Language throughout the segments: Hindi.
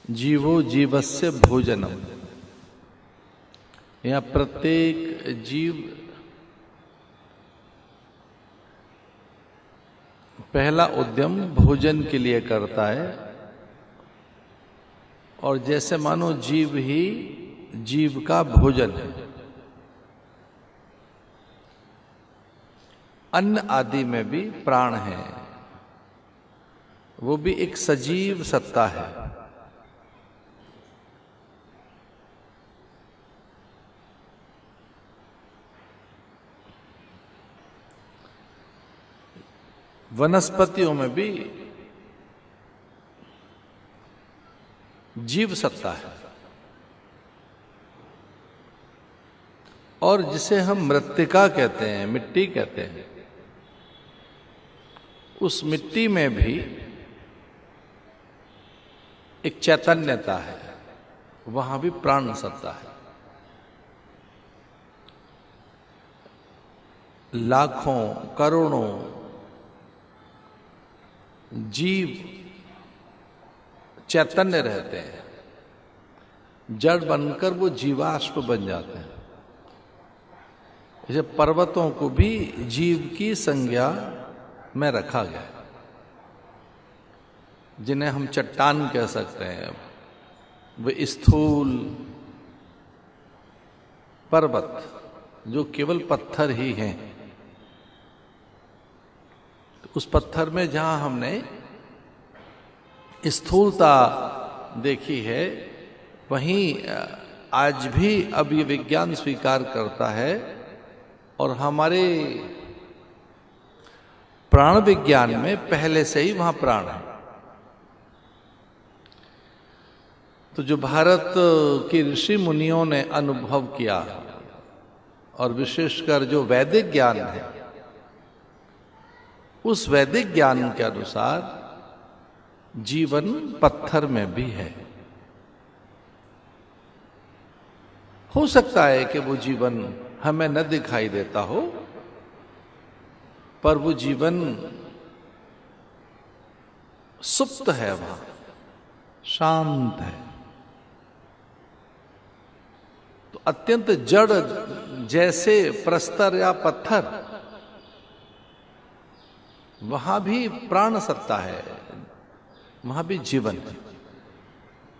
जीवो जीवस्य भोजनम। यहाँ प्रत्येक जीव पहला उद्यम भोजन के लिए करता है, और जैसे मानो जीव ही जीव का भोजन है। अन्न आदि में भी प्राण है, वो भी एक सजीव सत्ता है। वनस्पतियों में भी जीव सत्ता है, और जिसे हम मृत्तिका कहते हैं, मिट्टी कहते हैं, उस मिट्टी में भी एक चैतन्यता है, वहां भी प्राण सत्ता है। लाखों करोड़ों जीव चैतन्य रहते हैं, जड़ बनकर वो जीवाश्म बन जाते हैं। जैसे पर्वतों को भी जीव की संज्ञा में रखा गया, जिन्हें हम चट्टान कह सकते हैं, वे स्थूल पर्वत जो केवल पत्थर ही हैं। उस पत्थर में जहां हमने स्थूलता देखी है, वहीं आज भी अब ये विज्ञान स्वीकार करता है, और हमारे प्राण विज्ञान में पहले से ही वहां प्राण है। तो जो भारत के ऋषि मुनियों ने अनुभव किया, और विशेषकर जो वैदिक ज्ञान है, उस वैदिक ज्ञान के अनुसार जीवन पत्थर में भी है। हो सकता है कि वो जीवन हमें न दिखाई देता हो, पर वो जीवन सुप्त है, वहां शांत है। तो अत्यंत जड़ जैसे प्रस्तर या पत्थर, वहां भी प्राण सत्ता है, वहां भी जीवन है।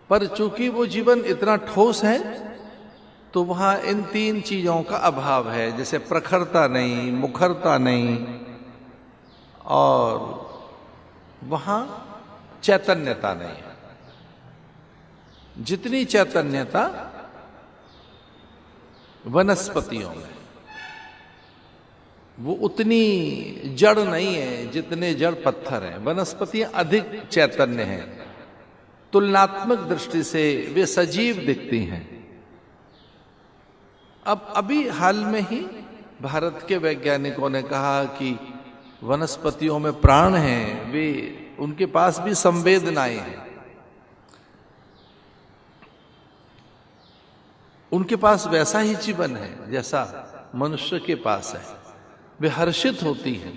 पर चूंकि वो जीवन इतना ठोस है, तो वहां इन तीन चीजों का अभाव है, जैसे प्रखरता नहीं, मुखरता नहीं, और वहां चैतन्यता नहीं है। जितनी चैतन्यता वनस्पतियों में, वो उतनी जड़ नहीं है जितने जड़ पत्थर हैं। वनस्पतियां अधिक चैतन्य हैं, तुलनात्मक दृष्टि से वे सजीव दिखती हैं। अब अभी हाल में ही भारत के वैज्ञानिकों ने कहा कि वनस्पतियों में प्राण हैं, वे उनके पास भी संवेदनाएं हैं, उनके पास वैसा ही जीवन है जैसा मनुष्य के पास है। वे हर्षित होती हैं,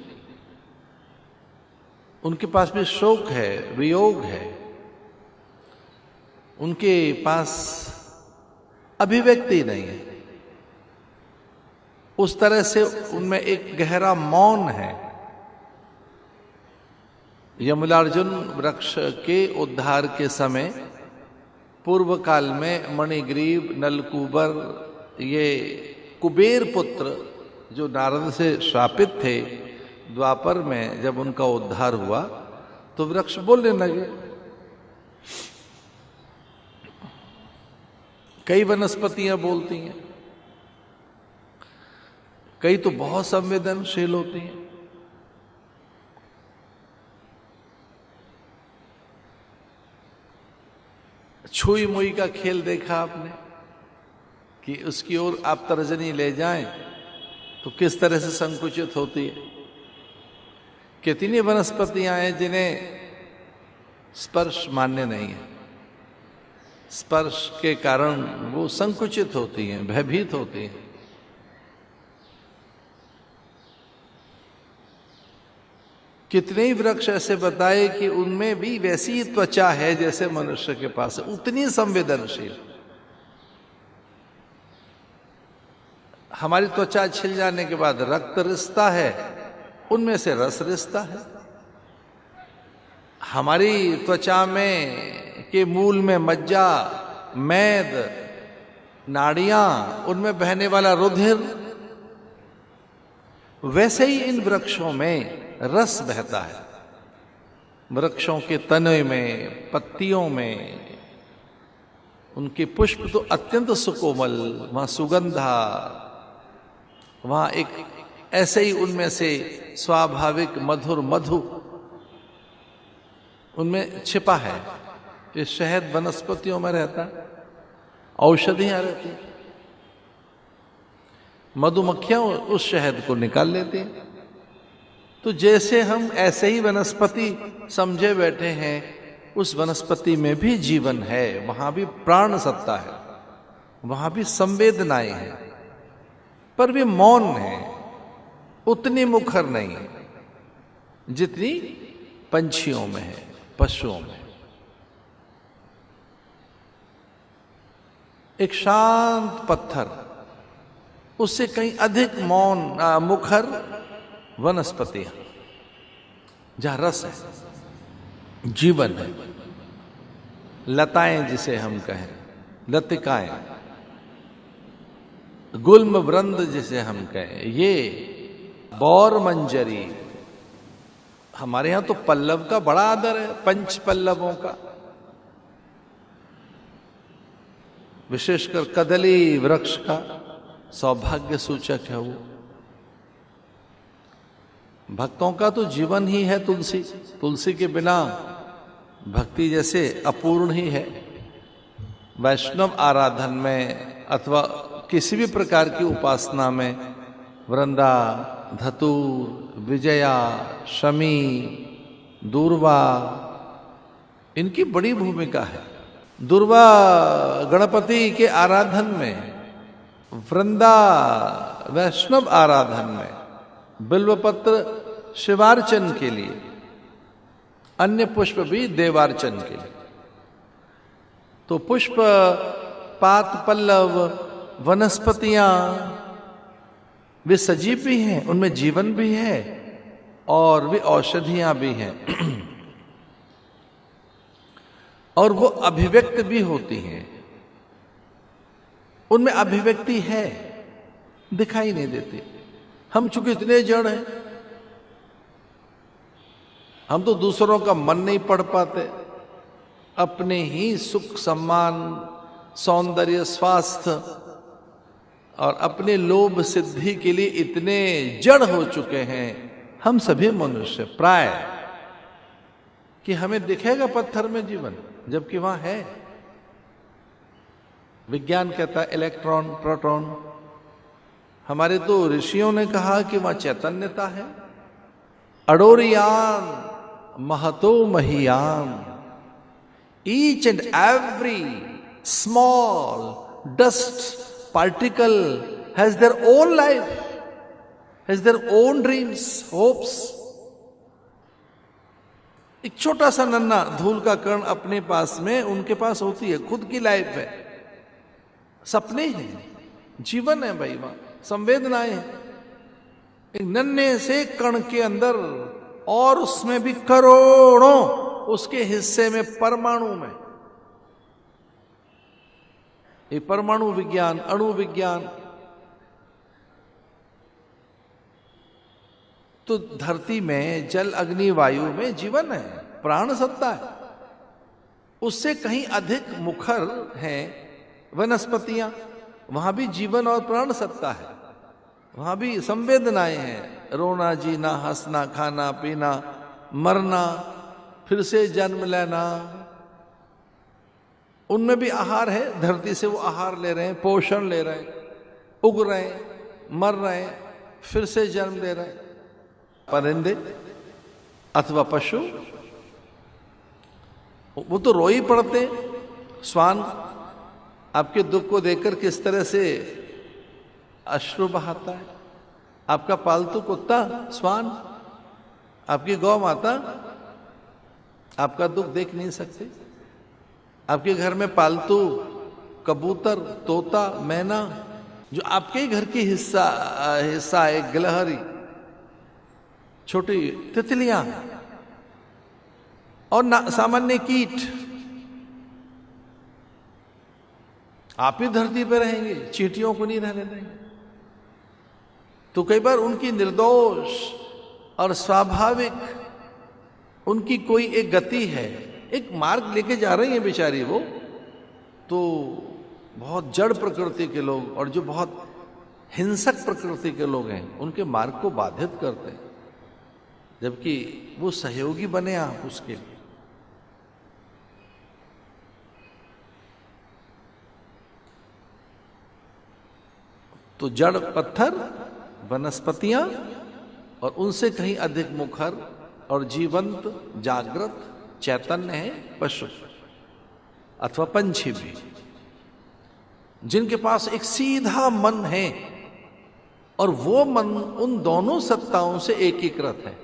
उनके पास भी शोक है, वियोग है, उनके पास अभिव्यक्ति नहीं है। उस तरह से उनमें एक गहरा मौन है। यमलार्जुन वृक्ष के उद्धार के समय पूर्व काल में मणिग्रीव, नलकूबर, ये कुबेर पुत्र जो नारद से श्रापित थे, द्वापर में जब उनका उद्धार हुआ तो वृक्ष बोलने लगे। कई वनस्पतियां बोलती हैं, कई तो बहुत संवेदनशील होती हैं। छुई मुई का खेल देखा आपने, कि उसकी ओर आप तर्जनी ले जाएं तो किस तरह से संकुचित होती है। कितनी वनस्पतियां हैं जिन्हें स्पर्श मान्य नहीं है, स्पर्श के कारण वो संकुचित होती हैं, भयभीत होती हैं। कितने ही वृक्ष ऐसे बताए कि उनमें भी वैसी ही त्वचा है जैसे मनुष्य के पास है, उतनी संवेदनशील। हमारी त्वचा छिल जाने के बाद रक्त रिसता है, उनमें से रस रिसता है। हमारी त्वचा में के मूल में मज्जा, मैद, नाड़ियां, उनमें बहने वाला रुधिर, वैसे ही इन वृक्षों में रस बहता है। वृक्षों के तने में, पत्तियों में, उनके पुष्प तो अत्यंत सुकोमल, वहां सुगंधा, वहां एक ऐसे ही उनमें से स्वाभाविक मधुर मधु उनमें छिपा है। ये शहद वनस्पतियों में रहता, औषधियां रहती, मधुमक्खियां उस शहद को निकाल लेती हैं। तो जैसे हम ऐसे ही वनस्पति समझे बैठे हैं, उस वनस्पति में भी जीवन है, वहां भी प्राण सत्ता है, वहां भी संवेदनाएं हैं, पर वे मौन है, उतनी मुखर नहीं है जितनी पंछियों में है, पशुओं में। एक शांत पत्थर, उससे कहीं अधिक मौन मुखर वनस्पतियां, जहां रस है, जीवन है। लताएं जिसे हम कहें, लतिकाएं, गुल्म वृंद जिसे हम कहें, ये बौर मंजरी। हमारे यहां तो पल्लव का बड़ा आदर है, पंच पल्लवों का, विशेषकर कदली वृक्ष का सौभाग्य सूचक है वो। भक्तों का तो जीवन ही है तुलसी, तुलसी के बिना भक्ति जैसे अपूर्ण ही है। वैष्णव आराधन में अथवा किसी भी प्रकार की उपासना में वृंदा, धतूर, विजया, शमी, दूर्वा, इनकी बड़ी भूमिका है। दूर्वा गणपति के आराधन में, वृंदा वैष्णव आराधन में, बिल्वपत्र शिवार्चन के लिए, अन्य पुष्प भी देवार्चन के लिए। तो पुष्प, पात, पल्लव, वनस्पतियां वे सजीव भी हैं, उनमें जीवन भी है और वे औषधियां भी हैं और वो अभिव्यक्त भी होती हैं। उनमें अभिव्यक्ति है, दिखाई नहीं देती। हम चूंकि इतने जड़ हैं, हम तो दूसरों का मन नहीं पढ़ पाते, अपने ही सुख, सम्मान, सौंदर्य, स्वास्थ्य और अपने लोभ सिद्धि के लिए इतने जड़ हो चुके हैं हम सभी मनुष्य प्राय, कि हमें दिखेगा पत्थर में जीवन, जबकि वहां है। विज्ञान कहता है इलेक्ट्रॉन, प्रोटॉन। हमारे तो ऋषियों ने कहा कि वहां चैतन्यता है। अडोरियान महतो महीयान, each and every small dust particle has their own life, has their own dreams, hopes. एक छोटा सा नन्ना धूल का कण अपने पास में उनके पास होती है, खुद की लाइफ है, सपने हैं, जीवन है भाई, वहां संवेदनाएं हैं। एक नन्हे से कण के अंदर, और उसमें भी करोड़ों उसके हिस्से में, परमाणु में। ये परमाणु विज्ञान, अणु विज्ञान। तो धरती में जल, अग्नि, वायु में जीवन है, प्राण सत्ता है। उससे कहीं अधिक मुखर हैं वनस्पतियां, वहां भी जीवन और प्राण सत्ता है, वहां भी संवेदनाएं हैं। रोना, जीना, हंसना, खाना, पीना, मरना, फिर से जन्म लेना, उनमें भी आहार है। धरती से वो आहार ले रहे हैं, पोषण ले रहे हैं, उग रहे हैं, मर रहे हैं, फिर से जन्म ले रहे हैं। परिंदे अथवा पशु, वो तो रो ही पड़ते हैं। श्वान आपके दुख को देखकर किस तरह से अश्रु बहाता है। आपका पालतू कुत्ता श्वान आपकी गौ माता आपका दुख देख नहीं सकती। आपके घर में पालतू कबूतर, तोता, मैना, जो आपके ही घर की हिस्सा है, गिलहरी, छोटी तितलियां और सामान्य कीट, आप ही धरती पर रहेंगे, चींटियों को नहीं रहने देंगे। तो कई बार उनकी निर्दोष और स्वाभाविक उनकी कोई एक गति है, एक मार्ग लेके जा रही है बेचारी वो, तो बहुत जड़ प्रकृति के लोग और जो बहुत हिंसक प्रकृति के लोग हैं उनके मार्ग को बाधित करते हैं, जबकि वो सहयोगी बने आप उसके लिए। तो जड़ पत्थर, वनस्पतियां और उनसे कहीं अधिक मुखर और जीवंत जागृत चैतन्य है पशु अथवा पंछी भी, जिनके पास एक सीधा मन है और वो मन उन दोनों सत्ताओं से एकीकृत है,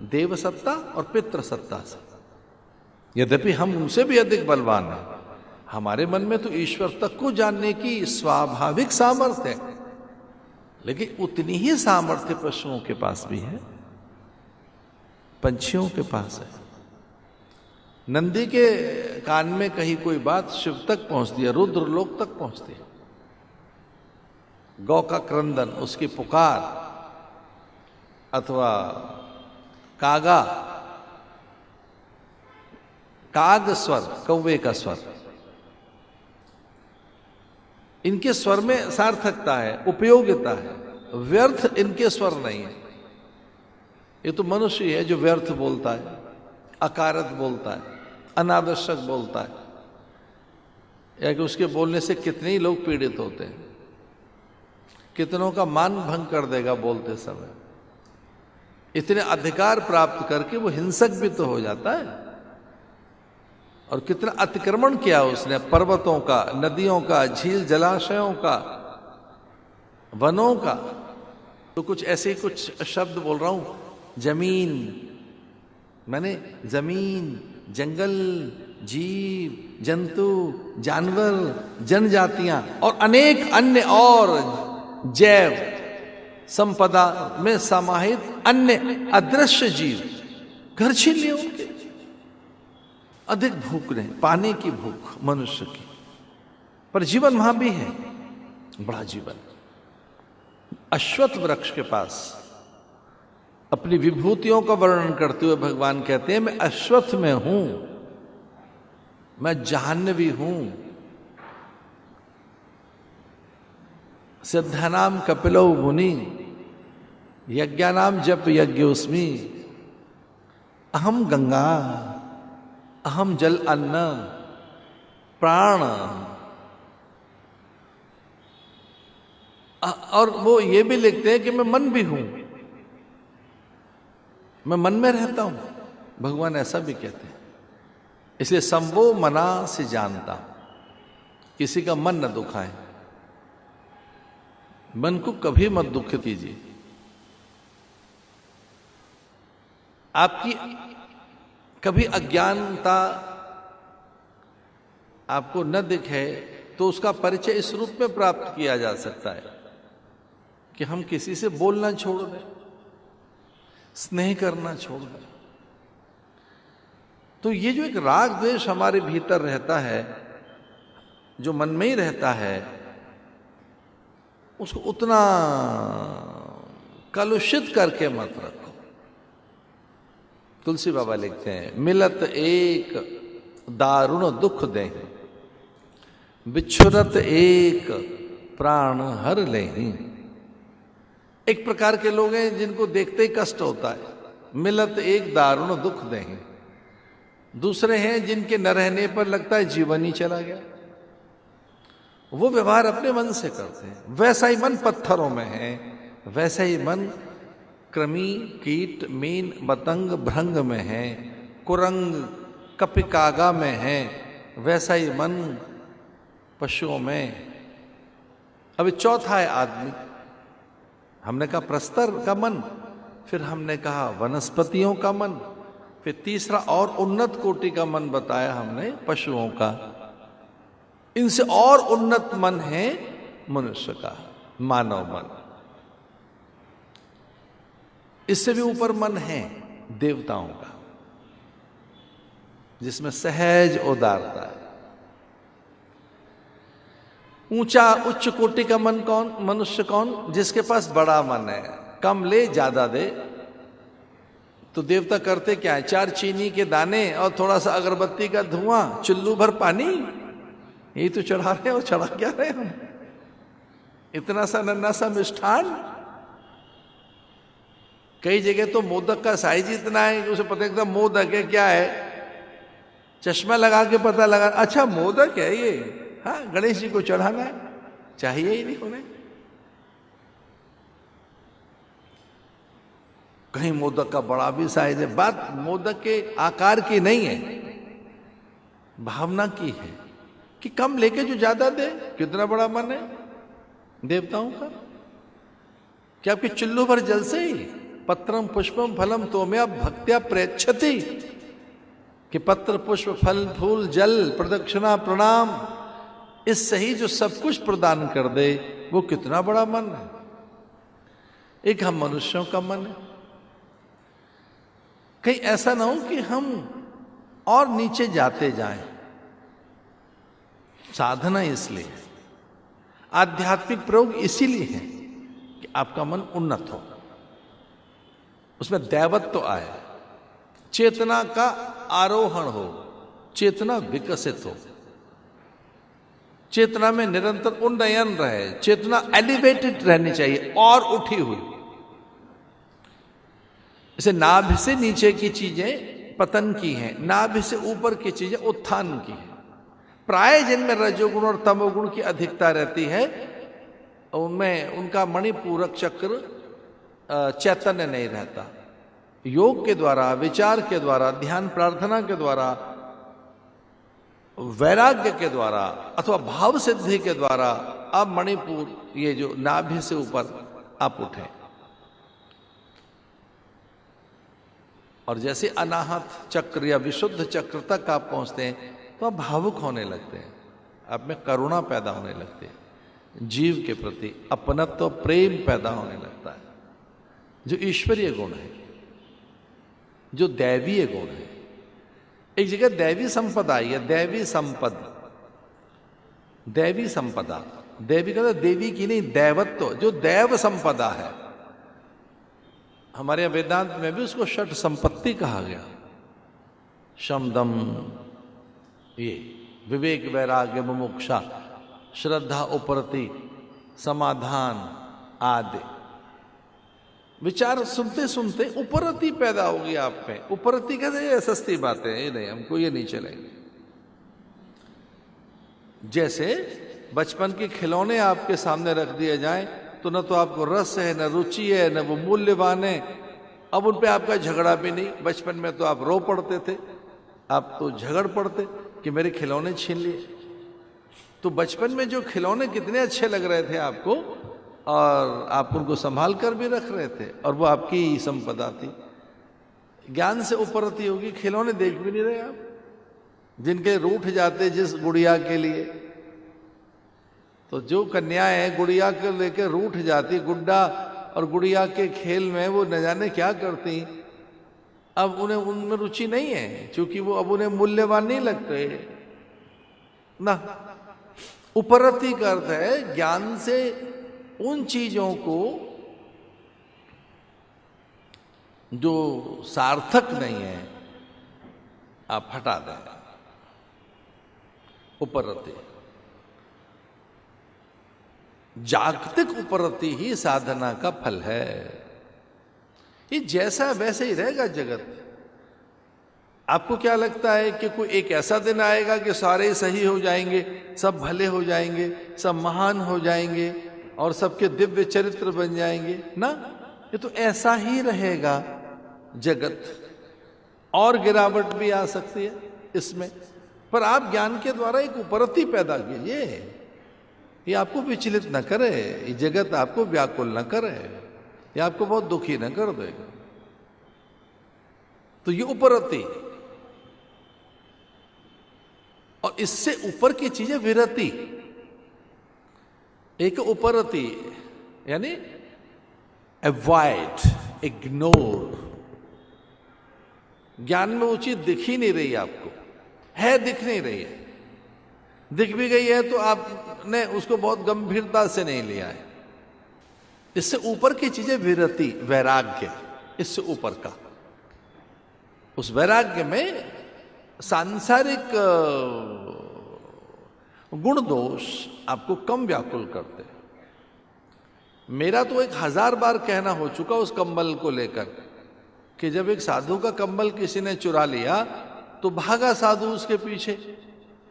देव सत्ता और पितृ सत्ता से। यद्यपि हम उनसे भी अधिक बलवान हैं, हमारे मन में तो ईश्वर तक को जानने की स्वाभाविक सामर्थ्य है, लेकिन उतनी ही सामर्थ्य पशुओं के पास भी है, पंछियों के पास है। नंदी के कान में कहीं कोई बात शिव तक पहुंचती है, रुद्र लोक तक पहुंचती है। गौ का क्रंदन, उसकी पुकार, अथवा कागा, काग स्वर, कौवे का स्वर, इनके स्वर में सार्थकता है, उपयोगिता है, व्यर्थ इनके स्वर नहीं है। ये तो मनुष्य है जो व्यर्थ बोलता है, अकारत बोलता है, अनावश्यक बोलता है, या कि उसके बोलने से कितने ही लोग पीड़ित होते हैं, कितनों का मान भंग कर देगा बोलते समय। इतने अधिकार प्राप्त करके वो हिंसक भी तो हो जाता है। और कितना अतिक्रमण किया उसने पर्वतों का, नदियों का, झील जलाशयों का, वनों का। तो कुछ ऐसे कुछ शब्द बोल रहा हूं, जमीन माने जमीन, जंगल, जीव जंतु, जानवर, जनजातियां और अनेक अन्य और जैव संपदा में समाहित अन्य अदृश्य जीव घर छीन लिए उनके। अधिक भूख नहीं, पाने की भूख मनुष्य की, पर जीवन वहां भी है, बड़ा जीवन। अश्वत्थ वृक्ष के पास अपनी विभूतियों का वर्णन करते हुए भगवान कहते हैं, मैं अश्वत्थ में हूं, मैं जाह्नवी हूं, सिद्धानाम कपिलो मुनि, यज्ञानाम जप यज्ञोस्मि, अहम गंगा, अहम जल अन्न प्राण। और वो ये भी लिखते हैं कि मैं मन भी हूं, मैं मन में रहता हूं। भगवान ऐसा भी कहते हैं। इसलिए संभो मना से जानता, किसी का मन न दुखाए, मन को कभी मत दुखित कीजिए। आपकी कभी अज्ञानता आपको न दिखे तो उसका परिचय इस रूप में प्राप्त किया जा सकता है कि हम किसी से बोलना छोड़ दें, स्नेह करना छोड़ दें। तो ये जो एक राग द्वेष हमारे भीतर रहता है, जो मन में ही रहता है, उसको उतना कलुषित करके मत रखो। तुलसी बाबा लिखते हैं, मिलत एक दारुण दुख दे, बिछुरत एक प्राण हर लेहि। एक प्रकार के लोग हैं जिनको देखते ही कष्ट होता है, मिलत एक दारुण दुख दे। दूसरे हैं जिनके न रहने पर लगता है जीवन ही चला गया। वो व्यवहार अपने मन से करते हैं। वैसा ही मन पत्थरों में है, वैसा ही मन कृमि, कीट, मीन, मतंग, भृंग में है, कुरंग, कपिकागा में है, वैसा ही मन पशुओं में। अभी चौथा है आदमी। हमने कहा प्रस्तर का मन, फिर हमने कहा वनस्पतियों का मन, फिर तीसरा और उन्नत कोटि का मन बताया हमने पशुओं का। इनसे और उन्नत मन है मनुष्य का, मानव मन। इससे भी ऊपर मन है देवताओं का, जिसमें सहज उदारता है। ऊंचा उच्च कोटि का मन कौन? मनुष्य कौन? जिसके पास बड़ा मन है, कम ले ज्यादा दे। तो देवता करते क्या है? 4 चीनी के दाने और थोड़ा सा अगरबत्ती का धुआं, चुल्लू भर पानी, यही तो चढ़ा रहे हैं। और चढ़ा क्या रहे हम? इतना सा नन्ना सा मिष्ठान। कई जगह तो मोदक का साइज इतना है कि उसे पता एकदम मोदक है क्या है, चश्मा लगा के पता लगा, अच्छा मोदक है ये, हाँ गणेश जी को चढ़ाना है, चाहिए ही नहीं उन्हें। कहीं मोदक का बड़ा भी साइज है। बात मोदक के आकार की नहीं है, भावना की है कि कम लेके जो ज्यादा दे। कितना बड़ा मन है देवताओं का कि आपके चुल्लू भर जल से ही पत्रम पुष्पम फलम तोम्या भक्त्या प्रेक्षति, कि पत्र पुष्प फल फूल जल प्रदक्षिणा प्रणाम, इससे ही जो सब कुछ प्रदान कर दे, वो कितना बड़ा मन है। एक हम मनुष्यों का मन है। कहीं ऐसा ना हो कि हम और नीचे जाते जाएं। साधना इसलिए, आध्यात्मिक प्रयोग इसीलिए है कि आपका मन उन्नत हो, उसमें दैवत्व तो आए, चेतना का आरोहण हो, चेतना विकसित हो, चेतना में निरंतर उन्नयन रहे, चेतना एलिवेटेड रहनी चाहिए और उठी हुई। जैसे नाभि से नीचे की चीजें पतन की हैं, नाभि से ऊपर की चीजें उत्थान की हैं। प्राय जिनमें रजोगुण और तमोगुण की अधिकता रहती है, उनमें उनका मणिपूरक चक्र चैतन्य नहीं रहता। योग के द्वारा, विचार के द्वारा, ध्यान प्रार्थना के द्वारा, वैराग्य के द्वारा अथवा भाव सिद्धि के द्वारा अब मणिपुर, ये जो नाभि से ऊपर आप उठे। और जैसे अनाहत चक्र या विशुद्ध चक्र तक आप पहुंचते हैं तो आप भावुक होने लगते हैं, आप में करुणा पैदा होने लगती है, जीव के प्रति अपनत्व प्रेम पैदा होने लगता है, जो ईश्वरीय गुण है, जो दैवीय गुण है। एक जगह दैवी संपदा आई है, दैवी संपद, दैवी संपदा, देवी का देवी की नहीं, दैवत्व, जो दैव संपदा है। हमारे वेदांत में भी उसको षट संपत्ति कहा गया। शमदम, ये विवेक वैराग्य मुमुक्षा, श्रद्धा उपरति, समाधान आदि। विचार सुनते सुनते उपरति पैदा होगी आप में। उपरति कहते हैं सस्ती बातें, ये नहीं, हमको ये नहीं चलेंगे। जैसे बचपन के खिलौने आपके सामने रख दिए जाएं तो न तो आपको रस है, न रुचि है, न वो मूल्यवान है। अब उन पे आपका झगड़ा भी नहीं। बचपन में तो आप रो पड़ते थे, आप तो झगड़ पड़ते कि मेरे खिलौने छीन लिए। तो बचपन में जो खिलौने कितने अच्छे लग रहे थे आपको, और आप उनको संभाल कर भी रख रहे थे, और वो आपकी ही संपदा थी। ज्ञान से उपरति होगी, खिलौने देख भी नहीं रहे आप, जिनके रूठ जाते जिस गुड़िया के लिए। तो जो कन्याएं गुड़िया को लेकर रूठ जाती, गुड्डा और गुड़िया के खेल में वो न जाने क्या करती, अब उन्हें उनमें रुचि नहीं है, क्योंकि वो अब उन्हें मूल्यवान नहीं लगते ना। उपरति का अर्थ है ज्ञान से उन चीजों को जो सार्थक नहीं है आप हटा दें। उपरति, जागतिक उपरति ही साधना का फल है। ये जैसा वैसे ही रहेगा जगत। आपको क्या लगता है कि कोई एक ऐसा दिन आएगा कि सारे सही हो जाएंगे, सब भले हो जाएंगे, सब महान हो जाएंगे और सबके दिव्य चरित्र बन जाएंगे? ना, ये तो ऐसा ही रहेगा जगत। और गिरावट भी आ सकती है इसमें, पर आप ज्ञान के द्वारा एक उपरति पैदा कीजिए। ये आपको विचलित न करे, ये जगत आपको व्याकुल न करे। ये आपको बहुत दुखी न कर देगा। तो ये उपरति, और इससे ऊपर की चीजें विरति। एक उपरति यानी अवॉइड, इग्नोर। ज्ञान में वो चीज दिख ही नहीं रही आपको, है दिख नहीं रही है, दिख भी गई है तो आपने उसको बहुत गंभीरता से नहीं लिया है। इससे ऊपर की चीजें विरति, वैराग्य, इससे ऊपर का। उस वैराग्य में सांसारिक गुण दोष आपको कम व्याकुल करते। मेरा तो 1000 बार कहना हो चुका उस कंबल को लेकर कि जब एक साधु का कंबल किसी ने चुरा लिया तो भागा साधु उसके पीछे।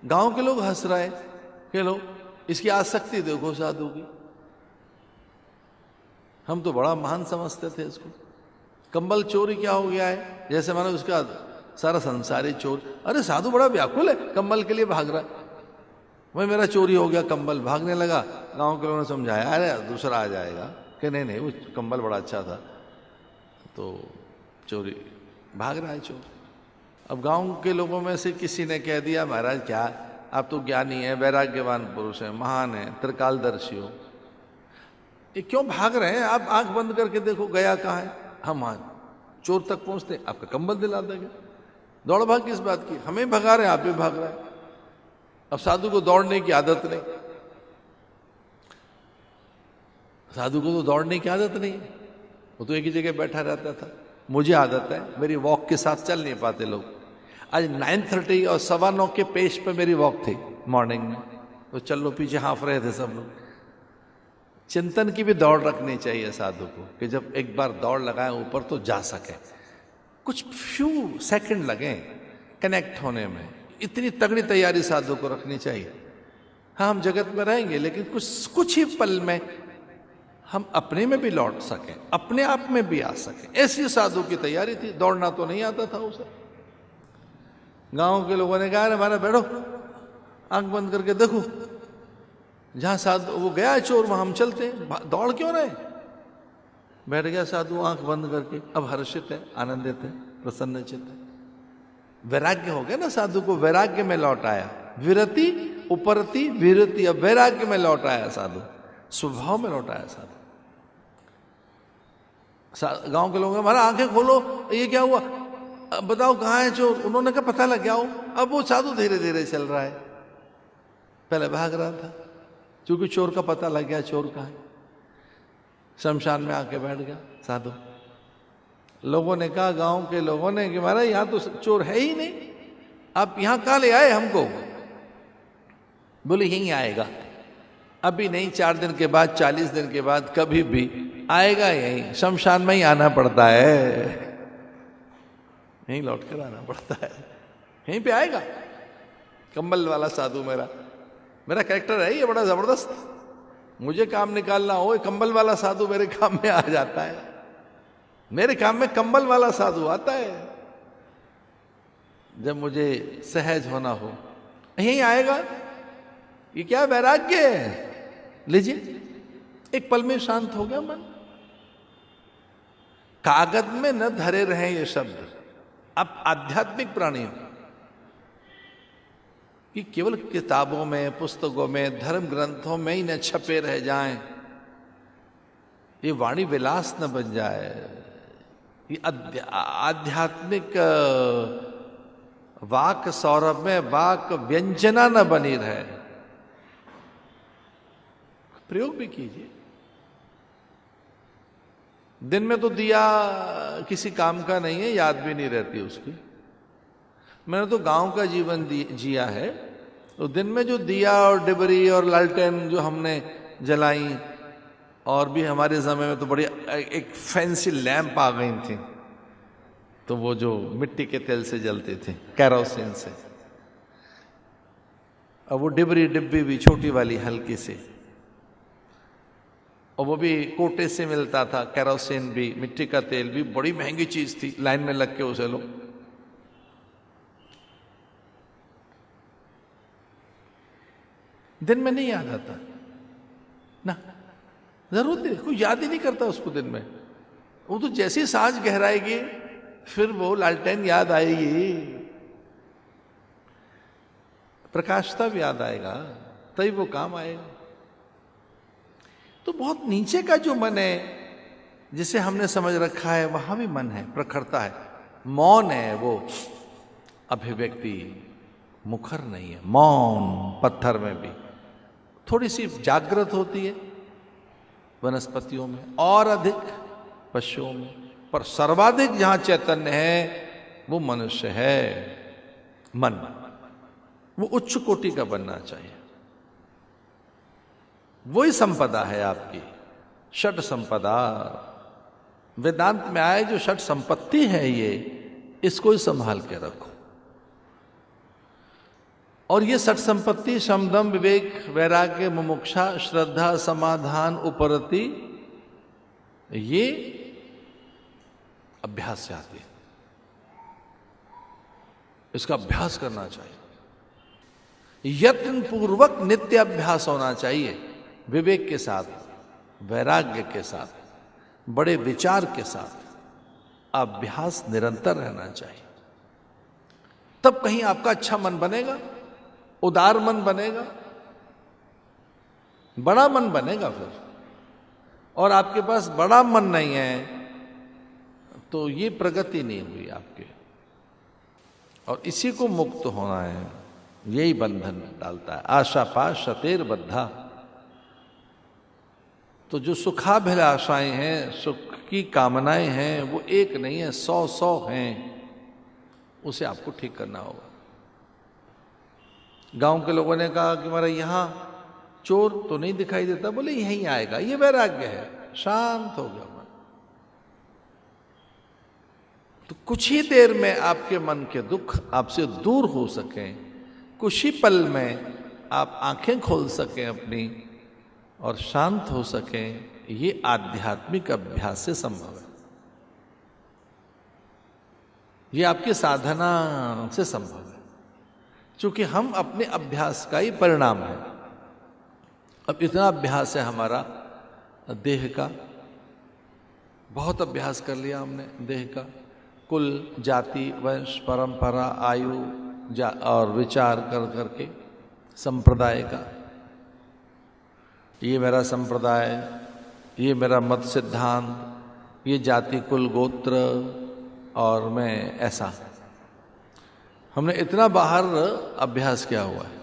गांव के लोग हंस रहे कि लो इसकी आसक्ति देखो साधु की। हम तो बड़ा महान समझते थे इसको। कंबल चोरी क्या हो गया है, जैसे मानो उसका सारा संसारी चोर। अरे साधु बड़ा व्याकुल है, कंबल के लिए भाग रहा है। वही मेरा चोरी हो गया कंबल, भागने लगा। गांव के लोगों ने समझाया अरे दूसरा आ जाएगा कि नहीं नहीं वो कंबल बड़ा अच्छा था, तो चोरी भाग रहा है चोर। अब गांव के लोगों में से किसी ने कह दिया महाराज क्या आप तो ज्ञानी है, वैराग्यवान पुरुष है, महान है, त्रिकालदर्शी हो, ये क्यों भाग रहे हैं? आप आंख बंद करके देखो गया कहाँ है। हम आज चोर तक पहुंचते आपका कंबल दिला देंगे। दौड़ भाग किस बात की? हमें भगा रहे हैं, आप भी भाग रहे हैं। अब साधु को दौड़ने की आदत नहीं, साधु को तो दौड़ने की आदत नहीं, वो तो एक ही जगह बैठा रहता था। मुझे आदत है, मेरी वॉक के साथ चल नहीं पाते लोग। आज 9:30 और 9:15 के पेश पे मेरी वॉक थी मॉर्निंग में, तो चलो पीछे हाँफ रहे थे सब लोग। चिंतन की भी दौड़ रखनी चाहिए साधु को कि जब एक बार दौड़ लगाए ऊपर तो जा सके। कुछ फ्यू सेकंड लगे कनेक्ट होने में, इतनी तगड़ी तैयारी साधु को रखनी चाहिए। हाँ हम जगत में रहेंगे लेकिन कुछ ही पल में हम अपने में भी लौट सकें, अपने आप में भी आ सकें, ऐसी साधु की तैयारी थी। दौड़ना तो नहीं आता था उसे। गांव के लोगों ने कहा हमारा बैठो, आंख बंद करके देखो, जहां साधु वो गया चोर वहां हम चलते, दौड़ क्यों रहे? बैठ गया साधु आंख बंद करके, अब हर्षित है, आनंदित है, प्रसन्नचित है। वैराग्य हो गया ना साधु को, वैराग्य में लौट आया। विरति, उपरति, विरति, अब वैराग्य में लौट आया साधु, स्वभाव में लौट आया साधु। गांव के लोग हमारा आंखें खोलो, ये क्या हुआ, अब बताओ कहाँ है चोर? उन्होंने कहा पता लग गया हो। अब वो साधु धीरे धीरे चल रहा है, पहले भाग रहा था, क्योंकि चोर का पता लग गया चोर कहाँ है। शमशान में आके बैठ गया साधु। लोगों ने कहा, गांव के लोगों ने, कि महाराज यहां तो चोर है ही नहीं, आप यहां कहां ले आए हमको? बोले यहीं आएगा, अभी नहीं, 4 दिन के बाद, 40 दिन के बाद, कभी भी आएगा। यहीं शमशान में ही आना पड़ता है, यहीं लौट कर आना पड़ता है, यहीं पे आएगा। कंबल वाला साधु मेरा कैरेक्टर है ये बड़ा जबरदस्त। मुझे काम निकालना हो, कंबल वाला साधु मेरे काम में आ जाता है। मेरे काम में कंबल वाला साधु आता है। जब मुझे सहज होना हो यहीं आएगा। ये क्या वैराग्य है? लीजिए, एक पल में शांत हो गया मन। कागज में न धरे रहे ये शब्द। आप आध्यात्मिक प्राणी हो कि केवल किताबों में, पुस्तकों में, धर्म ग्रंथों में ही न छपे रह जाएं, ये वाणी विलास न बन जाए, ये आध्यात्मिक वाक सौरभ में वाक व्यंजना न बनी रहे। प्रयोग भी कीजिए। दिन में तो दिया किसी काम का नहीं है, याद भी नहीं रहती उसकी। मैंने तो गांव का जीवन जिया है, तो दिन में जो दिया और डिबरी और लालटेन जो हमने जलाई, और भी हमारे समय में तो बड़ी एक फैंसी लैंप आ गई थी, तो वो जो मिट्टी के तेल से जलते थे, कैरोसिन से। अब वो डिबरी डिब्बी भी छोटी वाली हल्की सी, और वो भी कोटे से मिलता था। कैरोसिन भी, मिट्टी का तेल भी, बड़ी महंगी चीज थी। लाइन में लग के उसे लो। दिन में नहीं याद आता ना, जरूरत नहीं, कोई याद ही नहीं करता उसको दिन में। वो तो जैसी सांझ गहराएगी फिर वो लालटेन याद आएगी, प्रकाश तब याद आएगा, तभी वो काम आएगा। तो बहुत नीचे का जो मन है जिसे हमने समझ रखा है, वहां भी मन है, प्रखरता है, मौन है, वो अभिव्यक्ति मुखर नहीं है। मौन पत्थर में भी थोड़ी सी जागृत होती है, वनस्पतियों में और अधिक पशुओं में, पर सर्वाधिक जहां चैतन्य है वो मनुष्य है। मन वो उच्च कोटि का बनना चाहिए। वही संपदा है आपकी, षट संपदा। वेदांत में आए जो षट संपत्ति है, ये इसको ही संभाल के रखो। और ये षट संपत्ति शम दम विवेक वैराग्य मुमुक्षा श्रद्धा समाधान उपरति, ये अभ्यास से आती है। इसका अभ्यास करना चाहिए, यत्न पूर्वक नित्य अभ्यास होना चाहिए, विवेक के साथ, वैराग्य के साथ, बड़े विचार के साथ अभ्यास निरंतर रहना चाहिए। तब कहीं आपका अच्छा मन बनेगा, उदार मन बनेगा, बड़ा मन बनेगा फिर। और आपके पास बड़ा मन नहीं है तो ये प्रगति नहीं हुई आपके। और इसी को मुक्त होना है, यही बंधन डालता है। आशा पाश शतेर बद्धा। तो जो सुखाभिलाषाएं हैं, सुख की कामनाएं हैं, वो एक नहीं है, 100 हैं। उसे आपको ठीक करना होगा। गांव के लोगों ने कहा कि हमारा यहां चोर तो नहीं दिखाई देता, बोले यहीं आएगा, ये वैराग्य है। शांत हो गया मन। तो कुछ ही देर में आपके मन के दुख आपसे दूर हो सकें, कुछ ही पल में आप आंखें खोल सकें अपनी और शांत हो सकें, ये आध्यात्मिक अभ्यास से संभव है। ये आपकी साधना से संभव है, क्योंकि हम अपने अभ्यास का ही परिणाम है। अब इतना अभ्यास है हमारा देह का, बहुत अभ्यास कर लिया हमने देह का, कुल जाति वंश परंपरा आयु और विचार कर करके संप्रदाय का, ये मेरा संप्रदाय, ये मेरा मत सिद्धांत, ये जाति कुल गोत्र और मैं ऐसा। हमने इतना बाहर अभ्यास किया हुआ है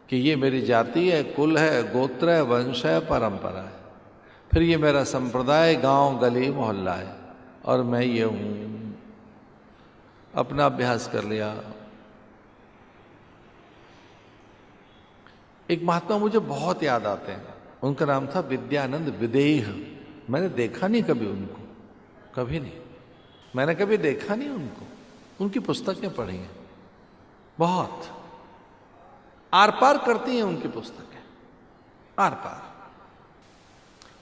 कि ये मेरी जाति है, कुल है, गोत्र है, वंश है, परंपरा है, फिर ये मेरा संप्रदाय, गांव गली मोहल्ला है, और मैं ये हूं। अपना अभ्यास कर लिया। एक महात्मा मुझे बहुत याद आते हैं, उनका नाम था विद्यानंद विदेह। मैंने देखा नहीं कभी उनको, कभी नहीं, मैंने कभी देखा नहीं उनको। उनकी पुस्तकें पढ़ी हैं, बहुत आर पार करती हैं उनकी पुस्तकें, आर पार।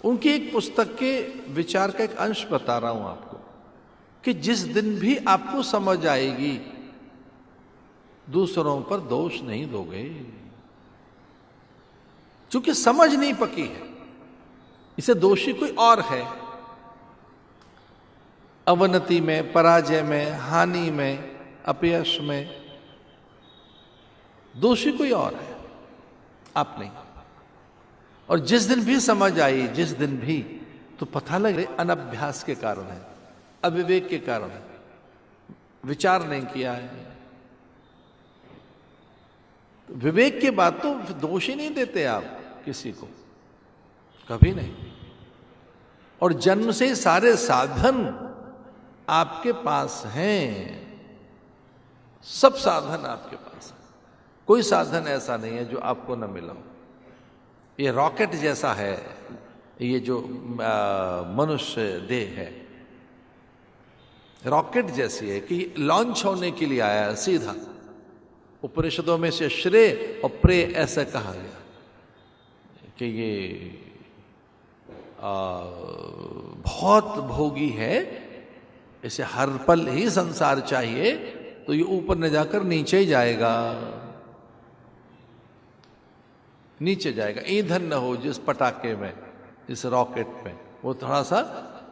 उनकी एक पुस्तक के विचार का एक अंश बता रहा हूं आपको, कि जिस दिन भी आपको समझ आएगी दूसरों पर दोष नहीं दोगे, क्योंकि समझ नहीं पकी है, इसे दोषी कोई और है। अवनति में, पराजय में, हानि में, अपयश में दोषी कोई और है, आप नहीं। और जिस दिन भी समझ आई, जिस दिन भी, तो पता लगे अनभ्यास के कारण है, अविवेक के कारण है, विचार नहीं किया है। विवेक के बाद तो दोष ही नहीं देते आप किसी को, कभी नहीं। और जन्म से सारे साधन आपके पास हैं, सब साधन आपके पास है, कोई साधन ऐसा नहीं है जो आपको न मिला हो। ये रॉकेट जैसा है, ये जो मनुष्य देह है, रॉकेट जैसी है कि लॉन्च होने के लिए आया है सीधा। उपनिषदों में से श्रेय और प्रेय ऐसा कहा गया कि ये बहुत भोगी है, इसे हर पल ही संसार चाहिए, तो ये ऊपर न जाकर नीचे ही जाएगा, नीचे जाएगा। ईंधन न हो जिस पटाखे में, इस रॉकेट में, वो थोड़ा सा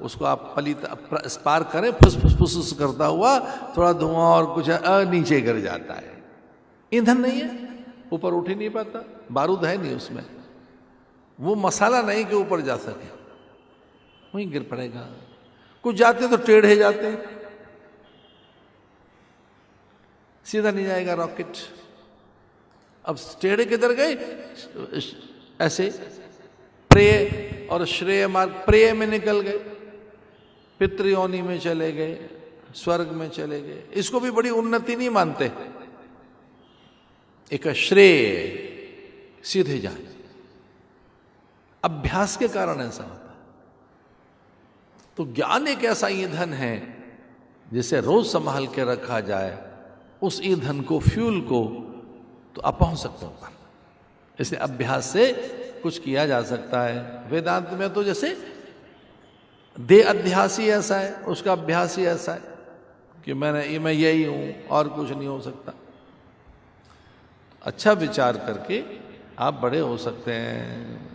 उसको आप पलित स्पार करें, फुस फुस फुस करता हुआ थोड़ा धुआं और कुछ नीचे गिर जाता है। ईंधन नहीं है, ऊपर उठ ही नहीं पाता, बारूद है नहीं उसमें, वो मसाला नहीं कि ऊपर जा सके, वहीं गिर पड़ेगा। कुछ जाते तो टेढ़े जाते हैं, सीधा नहीं जाएगा रॉकेट। अब टेढ़े किधर गए? ऐसे प्रेय और श्रेय मार्ग, प्रेय में निकल गए, पितृयोनि में चले गए, स्वर्ग में चले गए। इसको भी बड़ी उन्नति नहीं मानते। एक श्रेय, सीधे जाए। अभ्यास के कारण ऐसा होता है। तो ज्ञान एक ऐसा ईंधन है जिसे रोज संभाल के रखा जाए, उस ईंधन को, फ्यूल को तो आप पहुंच सकते हो ऊपर। इसे अभ्यास से कुछ किया जा सकता है। वेदांत में तो जैसे देह अध्यास ही ऐसा है, उसका अभ्यास ही ऐसा है कि मैं यही हूं और कुछ नहीं हो सकता। अच्छा विचार करके आप बड़े हो सकते हैं।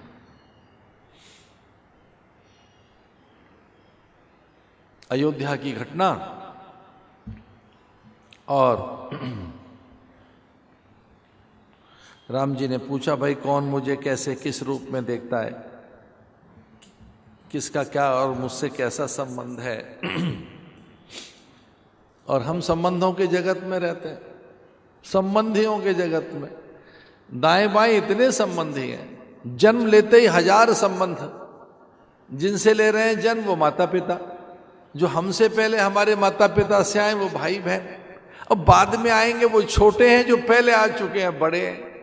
अयोध्या की घटना और राम जी ने पूछा, भाई कौन मुझे कैसे किस रूप में देखता है, किसका क्या और मुझसे कैसा संबंध है। और हम संबंधों के जगत में रहते हैं, संबंधियों के जगत में। दाएं बाएं इतने संबंधी हैं, जन्म लेते ही 1000 संबंध। जिनसे ले रहे हैं जन्म वो माता पिता, जो हमसे पहले हमारे माता पिता से आए वो भाई बहन, अब बाद में आएंगे वो छोटे हैं जो पहले आ चुके हैं बड़े हैं,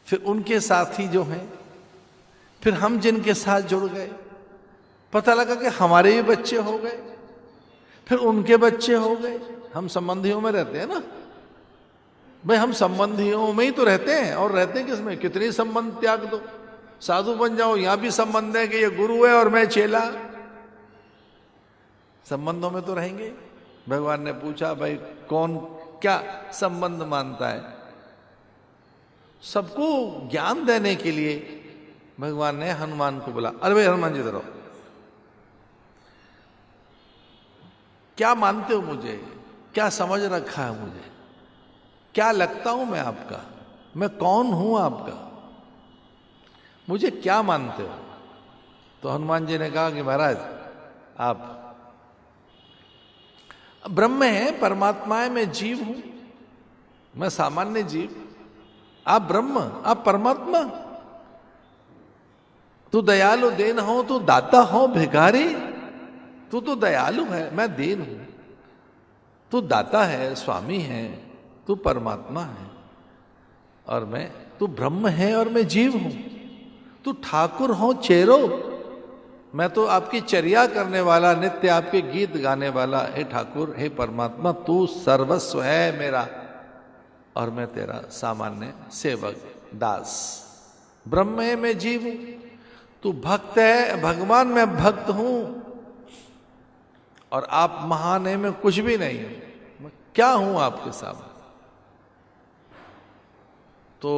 फिर उनके साथी जो हैं, फिर हम जिनके साथ जुड़ गए, पता लगा कि हमारे भी बच्चे हो गए, फिर उनके बच्चे हो गए। हम संबंधियों में रहते हैं ना भाई, हम संबंधियों में ही तो रहते हैं। और रहते हैं किसमें? कितनी संबंध त्याग दो, साधु बन जाओ, यहां भी संबंध है कि ये गुरु है और मैं चेला। संबंधों में तो रहेंगे। भगवान ने पूछा, भाई कौन क्या संबंध मानता है? सबको ज्ञान देने के लिए भगवान ने हनुमान को बोला, अरे भाई हनुमान जी इधर आओ, क्या मानते हो मुझे? क्या समझ रखा है मुझे? क्या लगता हूं मैं आपका? मैं कौन हूं आपका? मुझे क्या मानते हो? तो हनुमान जी ने कहा कि महाराज आप ब्रह्म है, परमात्मा है, मैं जीव हूं, मैं सामान्य जीव। आप ब्रह्म, आप परमात्मा। तू दयालु देन हो, तू दाता हो भिखारी। तू तो दयालु है, मैं देन हूं। तू दाता है, स्वामी है, तू परमात्मा है और मैं, तू ब्रह्म है और मैं जीव हूं। तू ठाकुर हो चेरो, मैं तो आपकी चर्या करने वाला, नित्य आपके गीत गाने वाला। हे ठाकुर, हे परमात्मा, तू सर्वस्व है मेरा और मैं तेरा सामान्य सेवक दास। ब्रह्म है, मैं जीव हूं। तू भक्त है, भगवान मैं भक्त हूं और आप महान है, मैं कुछ भी नहीं हूं। मैं क्या हूं आपके सामने? तो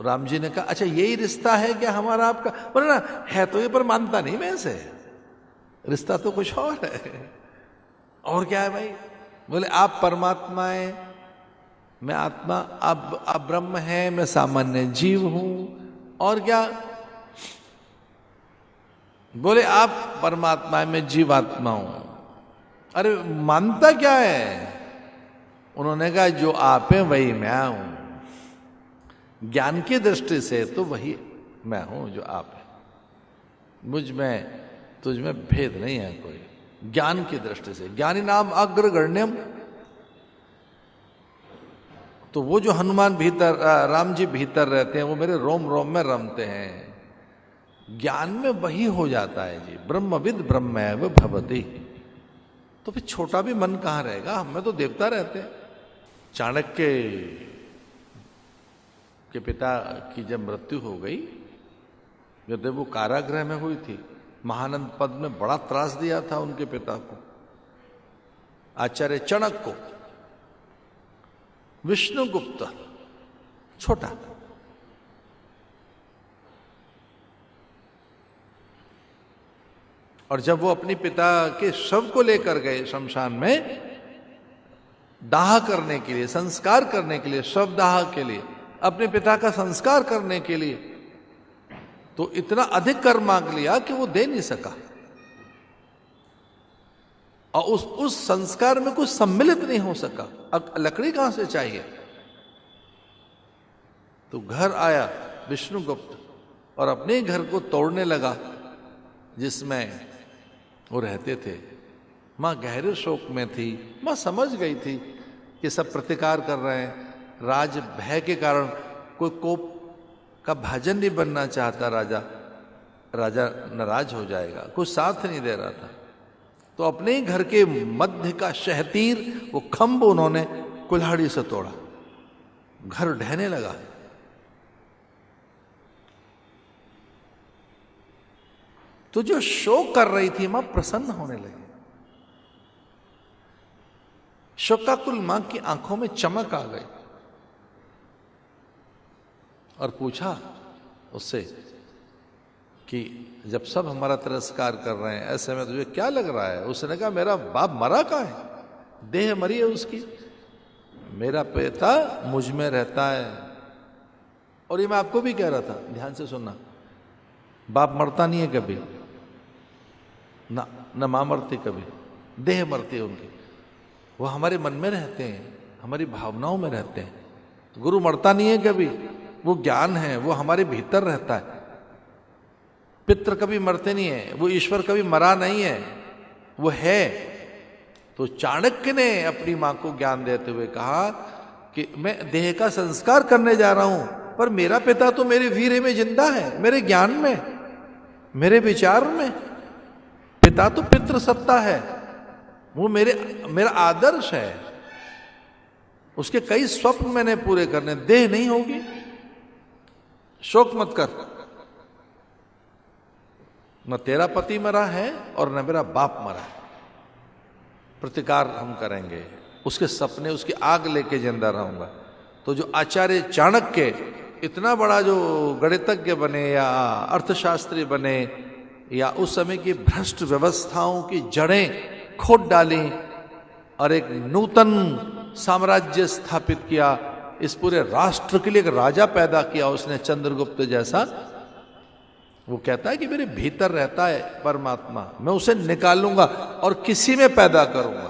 राम जी ने कहा, अच्छा यही रिश्ता है क्या हमारा आपका? बोले ना, है तो ये, पर मानता नहीं मैं इसे, रिश्ता तो कुछ और है। और क्या है भाई? बोले आप परमात्मा है, मैं आत्मा, आप ब्रह्म है, मैं सामान्य जीव हूं। और क्या? बोले आप परमात्मा है, मैं जीवात्मा हूं। अरे मानता क्या है? उन्होंने कहा जो आप हैं वही मैं हूं। ज्ञान की दृष्टि से तो वही मैं हूं जो आप है। मुझ में तुझ में भेद नहीं है कोई, ज्ञान की दृष्टि से। ज्ञानी नाम अग्रगण्यम। तो वो जो हनुमान भीतर, राम जी भीतर रहते हैं, वो मेरे रोम रोम में रमते हैं। ज्ञान में वही हो जाता है जी, ब्रह्मविद ब्रह्मैव भवति। तो फिर छोटा भी मन कहां रहेगा? हमें तो देवता रहते हैं। चाणक्य के पिता की जब मृत्यु हो गई, जब वो कारागृह में हुई थी, महानंद पद में बड़ा त्रास दिया था उनके पिता को, आचार्य चणक को। विष्णुगुप्त छोटा, और जब वो अपने पिता के शव को लेकर गए शमशान में दाह करने के लिए, संस्कार करने के लिए, शव दाह के लिए, अपने पिता का संस्कार करने के लिए, तो इतना अधिक कर मांग लिया कि वो दे नहीं सका। और उस संस्कार में कुछ सम्मिलित नहीं हो सका। अब लकड़ी कहां से चाहिए? तो घर आया विष्णुगुप्त और अपने घर को तोड़ने लगा जिसमें वो रहते थे। मां गहरे शोक में थी। मां समझ गई थी कि सब प्रतिकार कर रहे हैं। राज भय के कारण कोई कोप का भाजन नहीं बनना चाहता। राजा नाराज हो जाएगा, कुछ साथ नहीं दे रहा था। तो अपने ही घर के मध्य का शहतीर, वो खंभ उन्होंने कुल्हाड़ी से तोड़ा। घर ढहने लगा। तो जो शोक कर रही थी मां प्रसन्न होने लगी। शोकाकुल मां की आंखों में चमक आ गई और पूछा उससे कि जब सब हमारा तिरस्कार कर रहे हैं, ऐसे में तुझे क्या लग रहा है? उसने कहा मेरा बाप मरा कहाँ है? देह मरी है उसकी। मेरा पिता मुझ में रहता है। और ये मैं आपको भी कह रहा था, ध्यान से सुनना। बाप मरता नहीं है कभी ना, न मां मरती कभी, देह मरती है उनकी। वो हमारे मन में रहते हैं, हमारी भावनाओं में रहते हैं। तो गुरु मरता नहीं है कभी, वो ज्ञान है, वो हमारे भीतर रहता है। पितृ कभी मरते नहीं है, वो ईश्वर कभी मरा नहीं है, वो है। तो चाणक्य ने अपनी मां को ज्ञान देते हुए कहा कि मैं देह का संस्कार करने जा रहा हूं, पर मेरा पिता तो मेरे वीर्य में जिंदा है, मेरे ज्ञान में, मेरे विचार में। पिता तो पितृ सत्ता है, वो मेरा आदर्श है। उसके कई स्वप्न मैंने पूरे करने। देह नहीं होगी, शोक मत कर। न तेरा पति मरा है और न मेरा बाप मरा है। प्रतिकार हम करेंगे। उसके सपने, उसकी आग लेके जिंदा रहूंगा। तो जो आचार्य चाणक्य इतना बड़ा जो गणितज्ञ बने या अर्थशास्त्री बने या उस समय की भ्रष्ट व्यवस्थाओं की जड़ें खोद डाली और एक नूतन साम्राज्य स्थापित किया, इस पूरे राष्ट्र के लिए एक राजा पैदा किया उसने, चंद्रगुप्त जैसा। वो कहता है कि मेरे भीतर रहता है परमात्मा, मैं उसे निकालूंगा और किसी में पैदा करूंगा।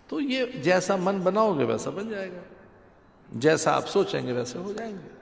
तो ये जैसा मन बनाओगे वैसा बन जाएगा, जैसा आप सोचेंगे वैसे हो जाएंगे।